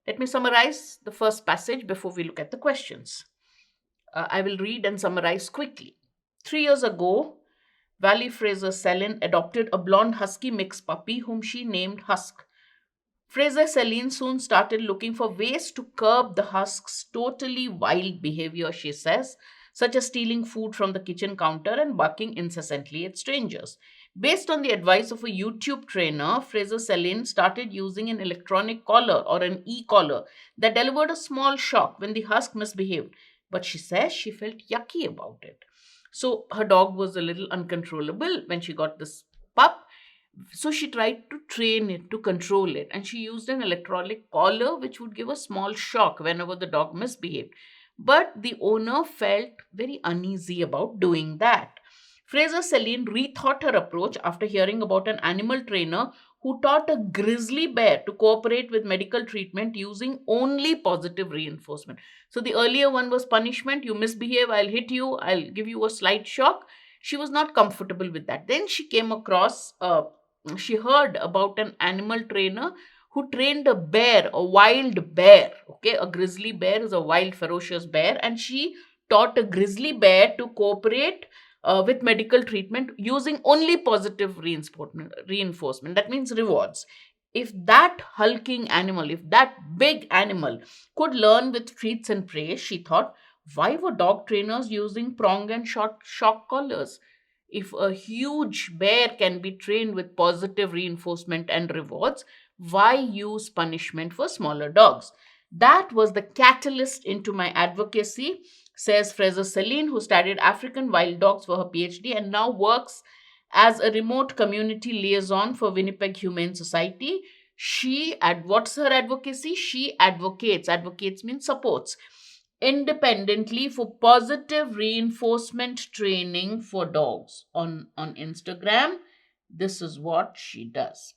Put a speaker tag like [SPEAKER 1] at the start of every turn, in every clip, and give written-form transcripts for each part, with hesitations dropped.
[SPEAKER 1] Let me summarize the first passage before we look at the questions. I will read and summarize quickly. 3 years ago, Valley Fraser Selin adopted a blonde husky mixed puppy whom she named Husk. Fraser Celine soon started looking for ways to curb the husk's totally wild behavior, she says, such as stealing food from the kitchen counter and barking incessantly at strangers. Based on the advice of a YouTube trainer, Fraser Celine started using an electronic collar or an e-collar that delivered a small shock when the husk misbehaved. But she says she felt yucky about it. So her dog was a little uncontrollable when she got this pup, so she tried to train it to control it, and she used an electronic collar which would give a small shock whenever the dog misbehaved. But the owner felt very uneasy about doing that. Fraser Celine rethought her approach after hearing about an animal trainer who taught a grizzly bear to cooperate with medical treatment using only positive reinforcement. So the earlier one was punishment: you misbehave, I'll hit you, I'll give you a slight shock. She was not comfortable with that. Then she heard about an animal trainer who trained a bear, a wild bear. Okay, a grizzly bear is a wild, ferocious bear, and she taught a grizzly bear to cooperate with medical treatment using only positive reinforcement. That means rewards. If that hulking animal, if that big animal could learn with treats and praise, she thought, why were dog trainers using prong and short shock collars? If a huge bear can be trained with positive reinforcement and rewards, why use punishment for smaller dogs? That was the catalyst into my advocacy, says Fraser Celine, who studied African wild dogs for her PhD and now works as a remote community liaison for Winnipeg Humane Society. What's her advocacy? She advocates. Advocates means supports independently for positive reinforcement training for dogs on Instagram. This is what she does.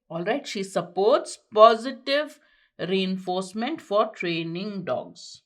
[SPEAKER 1] All right, she supports positive reinforcement for training dogs.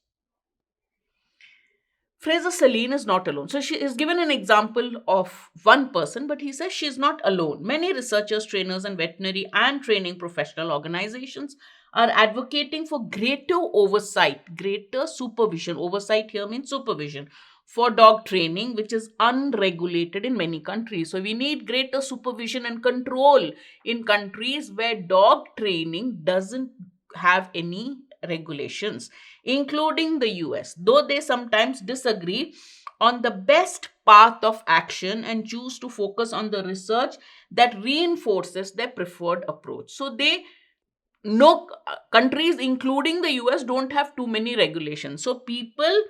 [SPEAKER 1] Fraser Celine is not alone. So she is given an example of one person, but he says she is not alone. Many researchers, trainers, and veterinary and training professional organizations are advocating for greater oversight, greater supervision. Oversight here means supervision for dog training, which is unregulated in many countries. So we need greater supervision and control in countries where dog training doesn't have any regulations, including the US, though they sometimes disagree on the best path of action and choose to focus on the research that reinforces their preferred approach. So they no countries including the US don't have too many regulations. So people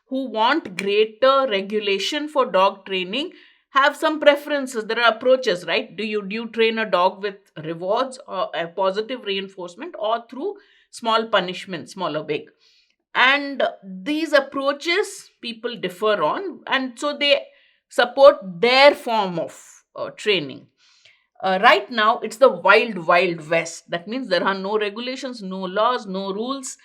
[SPEAKER 1] who want greater regulation for dog training have some preferences. There are approaches, right? Do you train a dog with rewards or a positive reinforcement, or through small punishment, small or big? And these approaches people differ on, and so they support their form of training. Right now, it's the wild west. That means there are no regulations, no laws, no rules.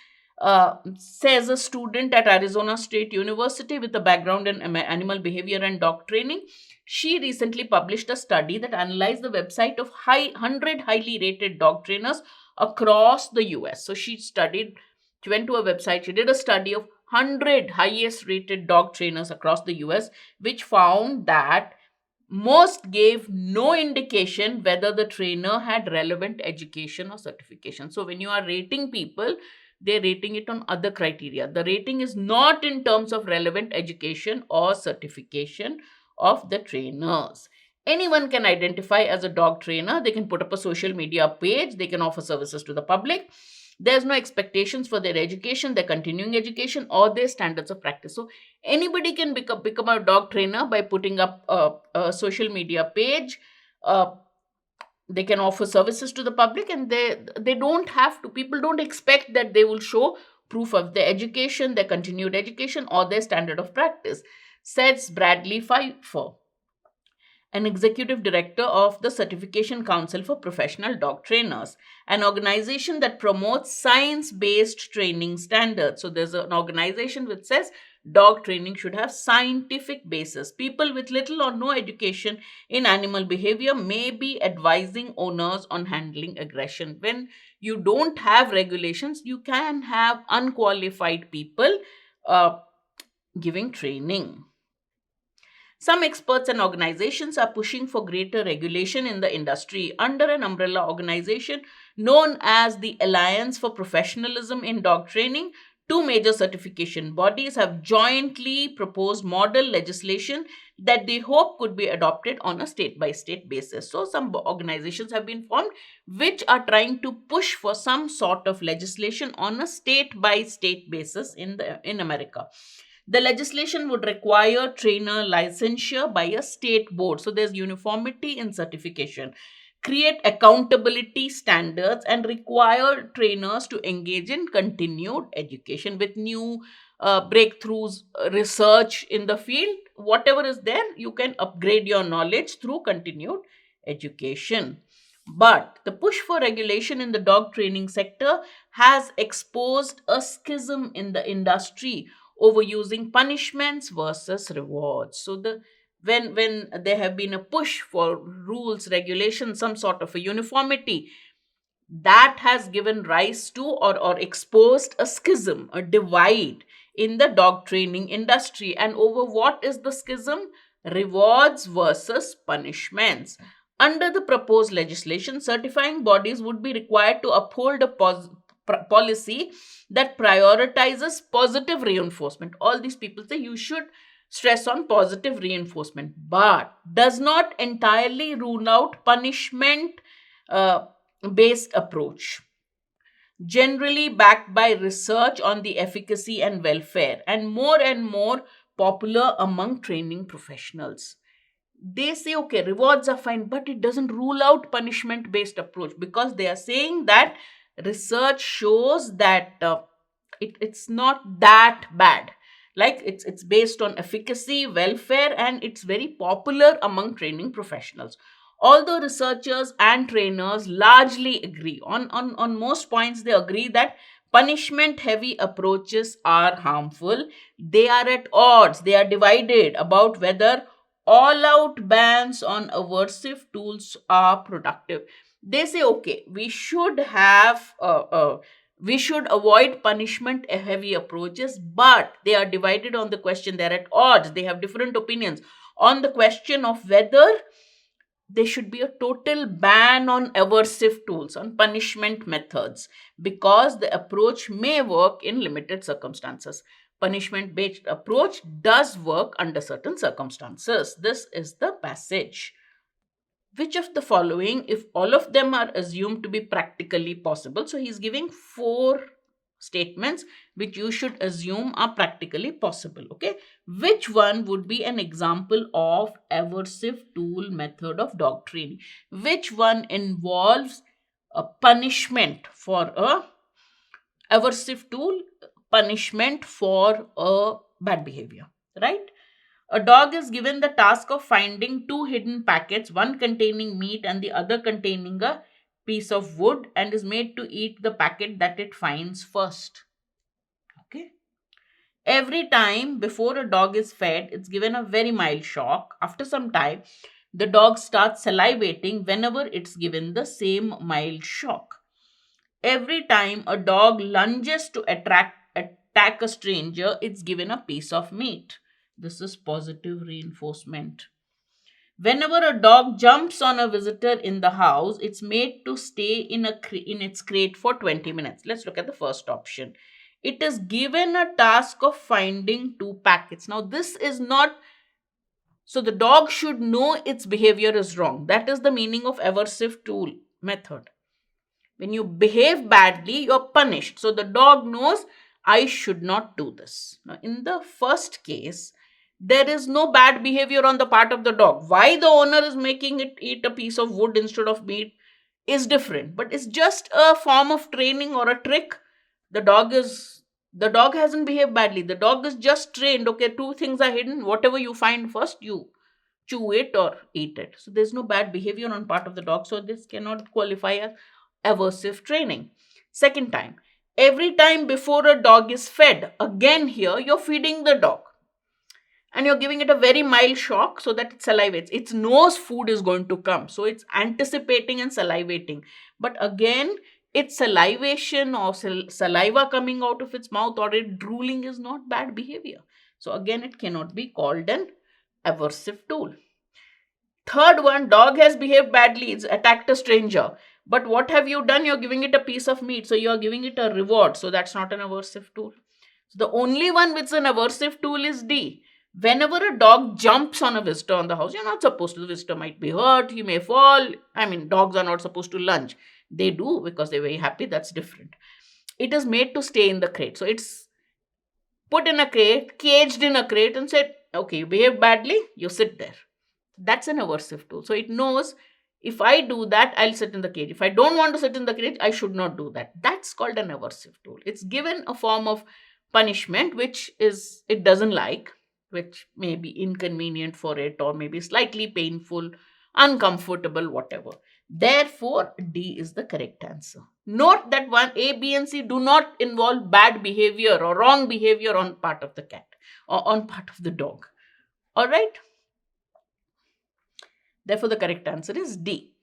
[SPEAKER 1] Says a student at Arizona State University with a background in animal behavior and dog training. She recently published a study that analyzed the website of 100 highly rated dog trainers across the US. So she went to a website, she did a study of 100 highest rated dog trainers across the US, which found that most gave no indication whether the trainer had relevant education or certification. So when you are rating people, they're rating it on other criteria. The rating is not in terms of relevant education or certification of the trainers. Anyone can identify as a dog trainer. They can put up a social media page. They can offer services to the public. There's no expectations for their education, their continuing education, or their standards of practice. So anybody can become a dog trainer by putting up a social media page. They can offer services to the public, and they don't have to. People don't expect that they will show proof of their education, their continued education, or their standard of practice, says Bradley Pfeiffer, an executive director of the Certification Council for Professional Dog Trainers, an organization that promotes science-based training standards. So there's an organization which says dog training should have scientific basis. People with little or no education in animal behavior may be advising owners on handling aggression. When you don't have regulations, you can have unqualified people uh, giving training. Some experts and organizations are pushing for greater regulation in the industry. Under an umbrella organization known as the Alliance for Professionalism in Dog Training, two major certification bodies have jointly proposed model legislation that they hope could be adopted on a state by state basis. So, some organizations have been formed which are trying to push for some sort of legislation on a state by state basis in America. The legislation would require trainer licensure by a state board. So there's uniformity in certification, create accountability standards, and require trainers to engage in continued education with new breakthroughs, research in the field. Whatever is there, you can upgrade your knowledge through continued education. But the push for regulation in the dog training sector has exposed a schism in the industry over using punishments versus rewards. So the when there have been a push for rules, regulation, some sort of a uniformity, that has given rise to or exposed a schism, a divide in the dog training industry. And over what is the schism? Rewards versus punishments. Under the proposed legislation, certifying bodies would be required to uphold a policy that prioritizes positive reinforcement. All these people say you should stress on positive reinforcement, but does not entirely rule out punishment uh, based approach, generally backed by research on the efficacy and welfare, and more popular among training professionals. They say, okay, rewards are fine, but it doesn't rule out punishment based approach, because they are saying that research shows that it's not that bad. Like it's based on efficacy, welfare, and it's very popular among training professionals. Although researchers and trainers largely agree on most points, they agree that punishment heavy approaches are harmful. They are at odds, they are divided about whether all out bans on aversive tools are productive. They say, okay, we should avoid punishment heavy approaches, but they are divided on the question. They're at odds, they have different opinions on the question of whether there should be a total ban on aversive tools, on punishment methods, because the approach may work in limited circumstances. Punishment based approach does work under certain circumstances. This is the passage. Which of the following, if all of them are assumed to be practically possible? So he's giving four statements which you should assume are practically possible. Okay, which one would be an example of aversive tool method of dog training? Which one involves a punishment for a aversive tool, punishment for a bad behavior, right? A dog is given the task of finding two hidden packets, one containing meat and the other containing a piece of wood, and is made to eat the packet that it finds first. Okay. Every time before a dog is fed, it's given a very mild shock. After some time, the dog starts salivating whenever it's given the same mild shock. Every time a dog lunges to attack a stranger, it's given a piece of meat. This is positive reinforcement. Whenever a dog jumps on a visitor in the house, it's made to stay in its crate for 20 minutes. Let's look at the first option. It is given a task of finding two packets. Now, this is not, so the dog should know its behavior is wrong. That is the meaning of aversive tool method. When you behave badly, you're punished. So the dog knows I should not do this. Now, in the first case, there is no bad behavior on the part of the dog. Why the owner is making it eat a piece of wood instead of meat is different, but it's just a form of training or a trick. The dog hasn't behaved badly. The dog is just trained. Okay, two things are hidden. Whatever you find first, you chew it or eat it. So there's no bad behavior on part of the dog. So this cannot qualify as aversive training. Second time, Every time before a dog is fed, again here you're feeding the dog and you're giving it a very mild shock so that it salivates. It knows food is going to come, so it's anticipating and salivating. But again, its salivation or saliva coming out of its mouth or it drooling is not bad behavior. So again, it cannot be called an aversive tool. Third one, dog has behaved badly, it's attacked a stranger. But what have you done? You're giving it a piece of meat, so you're giving it a reward. So that's not an aversive tool. So the only one which is an aversive tool is D. Whenever a dog jumps on a visitor on the house, you're not supposed to. The visitor might be hurt, he may fall. I mean, dogs are not supposed to lunge. They do because they're very happy, that's different. It is made to stay in the crate. So it's put in a crate, caged in a crate, and said, okay, you behaved badly, you sit there. That's an aversive tool. So it knows if I do that, I'll sit in the cage. If I don't want to sit in the cage, I should not do that. That's called an aversive tool. It's given a form of punishment which is it doesn't like, which may be inconvenient for it or maybe slightly painful, uncomfortable, whatever. Therefore, D is the correct answer. Note that one A, B, and C do not involve bad behavior or wrong behavior on part of the cat or on part of the dog. All right. Therefore, the correct answer is D.